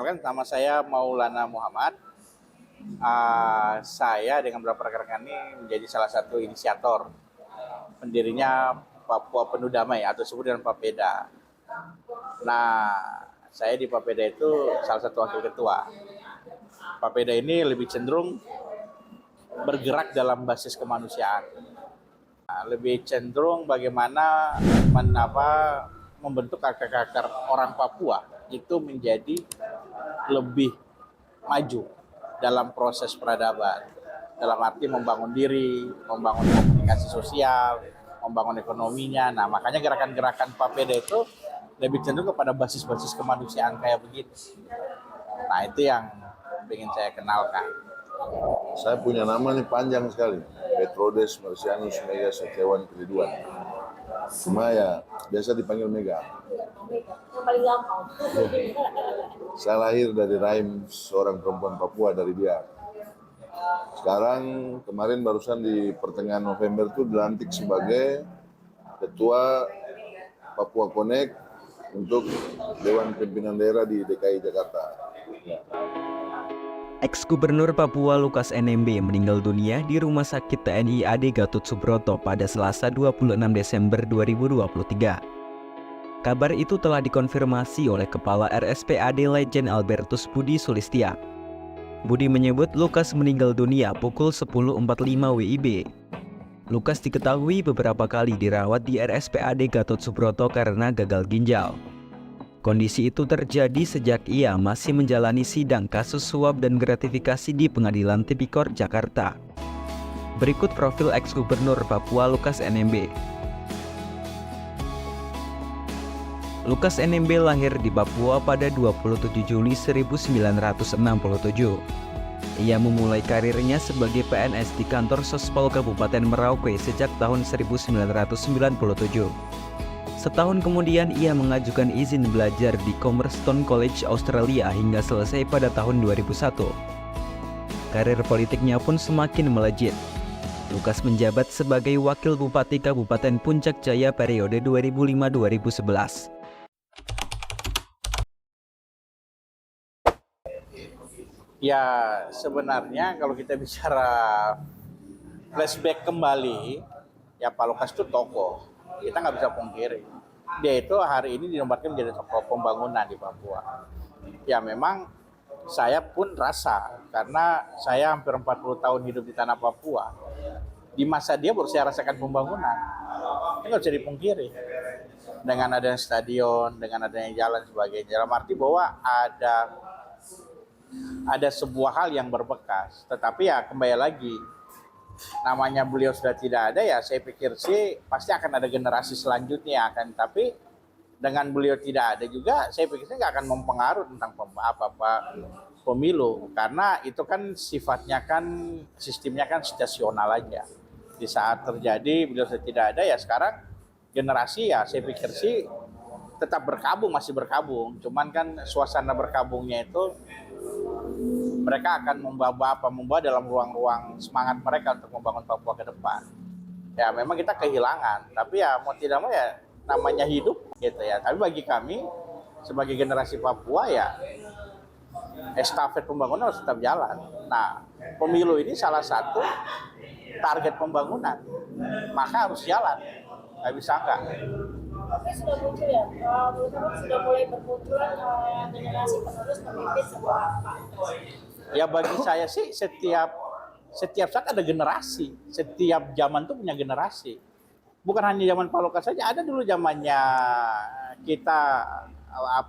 Perkenalkan, nama saya Maulana Muhammad. Saya dengan beberapa rekan-rekan ini menjadi salah satu inisiator pendirinya Papua Penuh Damai atau disebut dengan Papeda. Nah, saya di Papeda itu salah satu wakil ketua. Papeda ini lebih cenderung bergerak dalam basis kemanusiaan. Lebih cenderung bagaimana membentuk akar-akar orang Papua itu menjadi lebih maju dalam proses peradaban. Dalam arti membangun diri, membangun komunikasi sosial, membangun ekonominya. Nah, makanya gerakan-gerakan Papeda itu lebih cenderung kepada basis-basis kemanusiaan kayak begitu. Nah, itu yang ingin saya kenalkan. Saya punya nama nih panjang sekali, Petrodes Marsianus Mega Setiawan Keriduan. Cuma ya biasa dipanggil Mega. Yang paling gampang. Saya lahir dari rahim seorang perempuan Papua dari Biak. Sekarang kemarin barusan di pertengahan November itu dilantik sebagai Ketua Papua Connect untuk Dewan Pimpinan Daerah di DKI Jakarta. Ya. Ex-Gubernur Papua Lukas NMB meninggal dunia di Rumah Sakit TNI AD Gatot Subroto pada Selasa 26 Desember 2023. Kabar itu telah dikonfirmasi oleh Kepala RSPAD Lejen Albertus Budi Sulistia. Budi menyebut Lukas meninggal dunia pukul 10.45 WIB. Lukas diketahui beberapa kali dirawat di RSPAD Gatot Subroto karena gagal ginjal. Kondisi itu terjadi sejak ia masih menjalani sidang kasus suap dan gratifikasi di Pengadilan Tipikor, Jakarta. Berikut profil ex-gubernur Papua Lukas NMB. Lukas NMB lahir di Papua pada 27 Juli 1967. Ia memulai karirnya sebagai PNS di kantor Sospol Kabupaten Merauke sejak tahun 1997. Setahun kemudian ia mengajukan izin belajar di Commerstone College Australia hingga selesai pada tahun 2001. Karir politiknya pun semakin melejit. Lukas menjabat sebagai Wakil Bupati Kabupaten Puncak Jaya periode 2005-2011. Ya, sebenarnya kalau kita bicara flashback kembali, ya Pak Lukas itu tokoh. Kita nggak bisa pungkiri. Dia itu hari ini dinobatkan menjadi tokoh pembangunan di Papua. Ya memang saya pun rasa, karena saya hampir 40 tahun hidup di tanah Papua. Di masa dia baru saya rasakan pembangunan. Ini nggak bisa dipungkiri. Dengan adanya stadion, dengan adanya jalan sebagainya. Dalam arti bahwa ada sebuah hal yang berbekas. Tetapi ya kembali lagi, namanya beliau sudah tidak ada, ya saya pikir sih pasti akan ada generasi selanjutnya akan, tapi dengan beliau tidak ada juga saya pikir nggak akan mempengaruhi tentang pemilu, karena itu kan sifatnya kan sistemnya kan situasional aja. Di saat terjadi beliau sudah tidak ada, ya sekarang generasi ya saya pikir sih tetap berkabung, masih berkabung, cuman kan suasana berkabungnya itu mereka akan membawa dalam ruang-ruang semangat mereka untuk membangun Papua ke depan. Ya memang kita kehilangan, tapi ya mau tidak mau ya namanya hidup gitu ya. Tapi bagi kami sebagai generasi Papua ya estafet pembangunan harus tetap jalan. Nah, pemilu ini salah satu target pembangunan, maka harus jalan. Nggak bisa enggak. Tapi sudah muncul ya, sudah mulai bermunculan generasi penerus pemimpin sebuah partai. Ya bagi saya sih setiap saat ada generasi, setiap zaman tuh punya generasi. Bukan hanya zaman Pak Lukas saja, ada dulu zamannya kita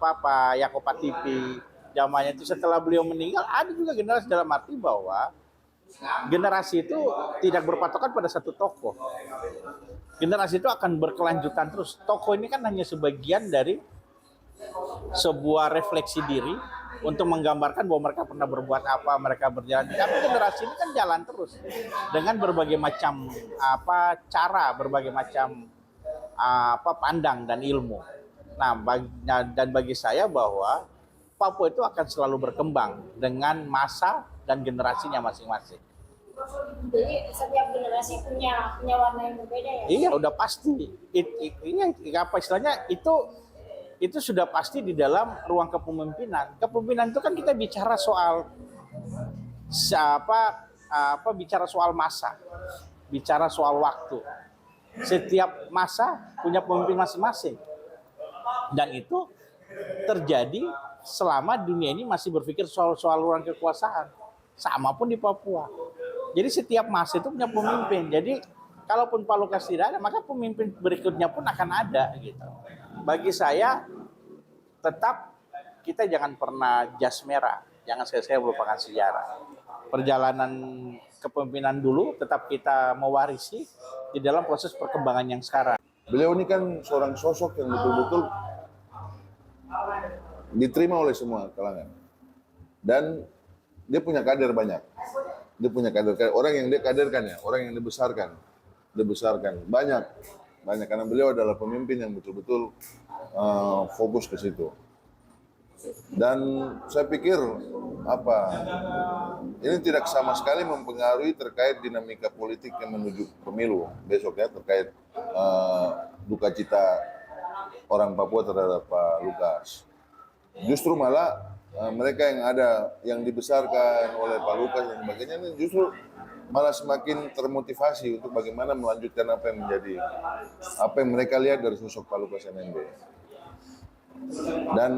Pak Yaakob Patipi, zamannya itu setelah beliau meninggal ada juga generasi, dalam arti bahwa generasi itu tidak berpatokan pada satu tokoh. Generasi itu akan berkelanjutan terus. Tokoh ini kan hanya sebagian dari sebuah refleksi diri untuk menggambarkan bahwa mereka pernah berbuat apa, mereka berjalan. Tapi generasi ini kan jalan terus dengan berbagai macam cara, berbagai macam pandang dan ilmu. Nah, bagi saya bahwa Papua itu akan selalu berkembang dengan masa dan generasinya masing-masing. Jadi setiap generasi punya warna yang berbeda ya? Iya, udah pasti. Ini apa istilahnya itu itu sudah pasti di dalam ruang kepemimpinan. Kepemimpinan itu kan kita bicara soal bicara soal masa, bicara soal waktu. Setiap masa punya pemimpin masing-masing. Dan itu terjadi selama dunia ini masih berpikir soal ruang kekuasaan. Sama pun di Papua. Jadi setiap masa itu punya pemimpin. Jadi kalaupun Pak Lukas tidak ada, maka pemimpin berikutnya pun akan ada gitu. Bagi saya tetap kita jangan pernah jas merah, jangan saya melupakan sejarah. Perjalanan kepemimpinan dulu tetap kita mewarisi di dalam proses perkembangan yang sekarang. Beliau ini kan seorang sosok yang betul-betul diterima oleh semua kalangan. Dan dia punya kader banyak. Dia punya kader, orang yang dia kaderkan ya, orang yang dibesarkan banyak karena beliau adalah pemimpin yang betul-betul fokus ke situ. Dan saya pikir ini tidak sama sekali mempengaruhi terkait dinamika politik yang menuju pemilu besok ya, terkait duka cita orang Papua terhadap Pak Lukas. Justru malah mereka yang dibesarkan oleh Pak Lukas dan sebagainya ini justru malah semakin termotivasi untuk bagaimana melanjutkan apa yang mereka lihat dari sosok Pak Lukas NMB. Dan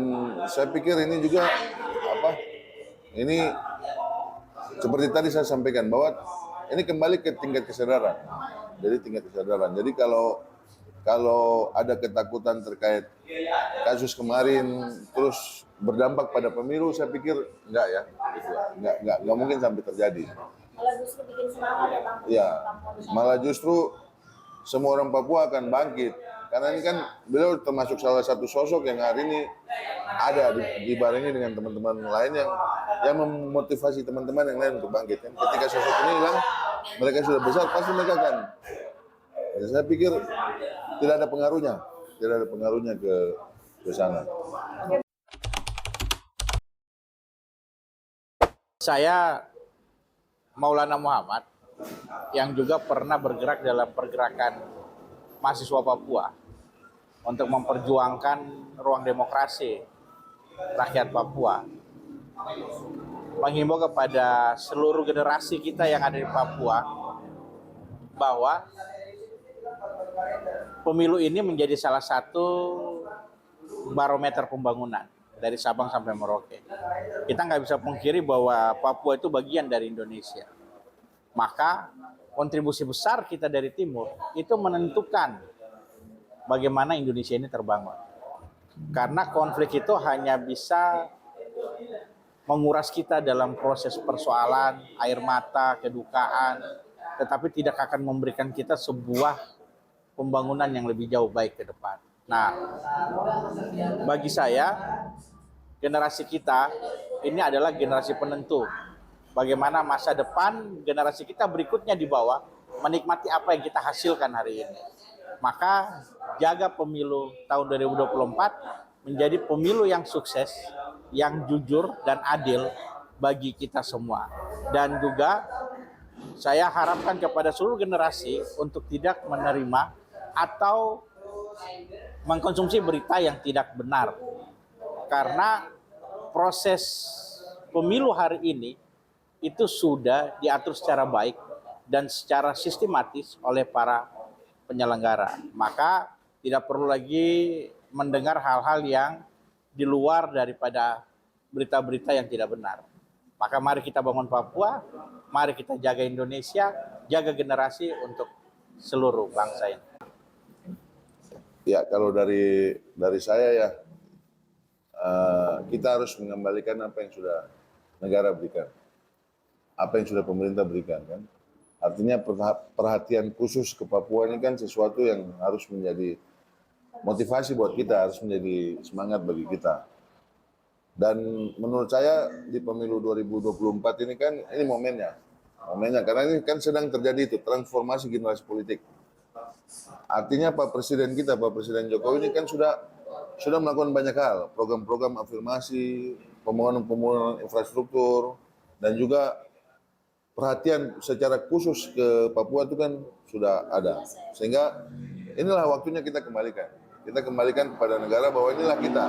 saya pikir ini juga ini seperti tadi saya sampaikan bahwa ini kembali ke tingkat kesadaran. Jadi kalau ada ketakutan terkait kasus kemarin terus berdampak pada pemilu, saya pikir enggak ya, enggak mungkin sampai terjadi. Malah justru bikin semangat ya Bang. Ya, malah justru semua orang Papua akan bangkit. Karena ini kan beliau termasuk salah satu sosok yang hari ini ada dibarengi dengan teman-teman lain yang memotivasi teman-teman yang lain untuk bangkit. Ketika sosok ini hilang, mereka sudah besar, pasti mereka akan. Ya, saya pikir tidak ada pengaruhnya ke sana. Saya Maulana Muhammad yang juga pernah bergerak dalam pergerakan mahasiswa Papua untuk memperjuangkan ruang demokrasi rakyat Papua. Menghimbau kepada seluruh generasi kita yang ada di Papua bahwa pemilu ini menjadi salah satu barometer pembangunan dari Sabang sampai Merauke. Kita nggak bisa pungkiri bahwa Papua itu bagian dari Indonesia. Maka kontribusi besar kita dari timur itu menentukan bagaimana Indonesia ini terbangun. Karena konflik itu hanya bisa menguras kita dalam proses persoalan, air mata, kedukaan, tetapi tidak akan memberikan kita sebuah pembangunan yang lebih jauh baik ke depan. Nah, bagi saya, generasi kita ini adalah generasi penentu. Bagaimana masa depan generasi kita berikutnya di bawah menikmati apa yang kita hasilkan hari ini. Maka jaga pemilu tahun 2024 menjadi pemilu yang sukses, yang jujur dan adil bagi kita semua. Dan juga saya harapkan kepada seluruh generasi untuk tidak menerima atau mengkonsumsi berita yang tidak benar. Karena proses pemilu hari ini itu sudah diatur secara baik dan secara sistematis oleh para penyelenggara. Maka tidak perlu lagi mendengar hal-hal yang di luar daripada berita-berita yang tidak benar. Maka mari kita bangun Papua, mari kita jaga Indonesia, jaga generasi untuk seluruh bangsa ini. Ya, kalau dari saya ya, kita harus mengembalikan apa yang sudah negara berikan, apa yang sudah pemerintah berikan kan. Artinya perhatian khusus ke Papua ini kan sesuatu yang harus menjadi motivasi buat kita, harus menjadi semangat bagi kita. Dan menurut saya di pemilu 2024 ini kan ini momennya karena ini kan sedang terjadi itu transformasi generasi politik. Artinya Pak Presiden Jokowi ini kan sudah melakukan banyak hal, program-program afirmasi, pembangunan infrastruktur, dan juga perhatian secara khusus ke Papua itu kan sudah ada. Sehingga inilah waktunya kita kembalikan. kita kembalikan kepada negara bahwa inilah kita.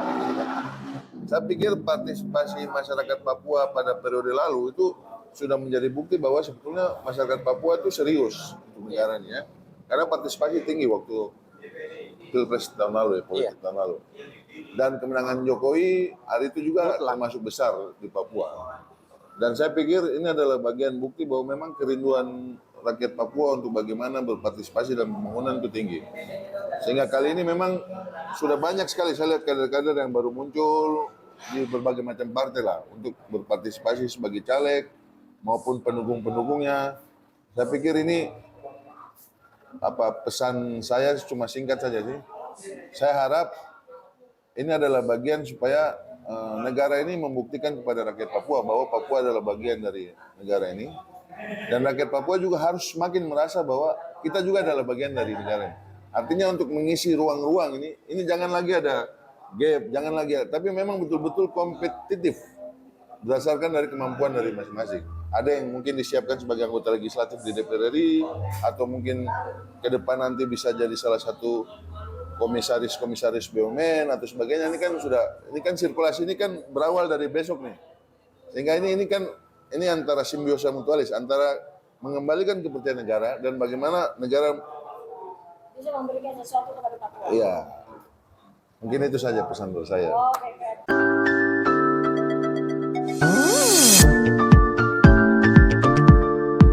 Saya pikir partisipasi masyarakat Papua pada periode lalu itu sudah menjadi bukti bahwa sebetulnya masyarakat Papua itu serius untuk negaranya. Karena partisipasi tinggi waktu Pilpres tahun lalu, politik tahun lalu. Dan kemenangan Jokowi hari itu juga termasuk besar di Papua. Dan saya pikir ini adalah bagian bukti bahwa memang kerinduan rakyat Papua untuk bagaimana berpartisipasi dalam pembangunan itu tinggi. Sehingga kali ini memang sudah banyak sekali saya lihat kader-kader yang baru muncul di berbagai macam partai lah untuk berpartisipasi sebagai caleg maupun pendukung-pendukungnya. Saya pikir ini pesan saya cuma singkat saja sih. Saya harap ini adalah bagian supaya negara ini membuktikan kepada rakyat Papua bahwa Papua adalah bagian dari negara ini. Dan rakyat Papua juga harus semakin merasa bahwa kita juga adalah bagian dari negara ini. Artinya untuk mengisi ruang-ruang ini jangan lagi ada gap, jangan lagi ada, tapi memang betul-betul kompetitif berdasarkan dari kemampuan dari masing-masing. Ada yang mungkin disiapkan sebagai anggota legislatif di DPR RI, atau mungkin ke depan nanti bisa jadi salah satu komisaris BUMN atau sebagainya. Ini kan sirkulasi ini kan berawal dari besok nih. Sehingga ini antara simbiosa mutualis, antara mengembalikan kepercayaan negara dan bagaimana negara bisa memberikan sesuatu kepada Papua. Iya. Mungkin itu saja pesan dari saya. Oke.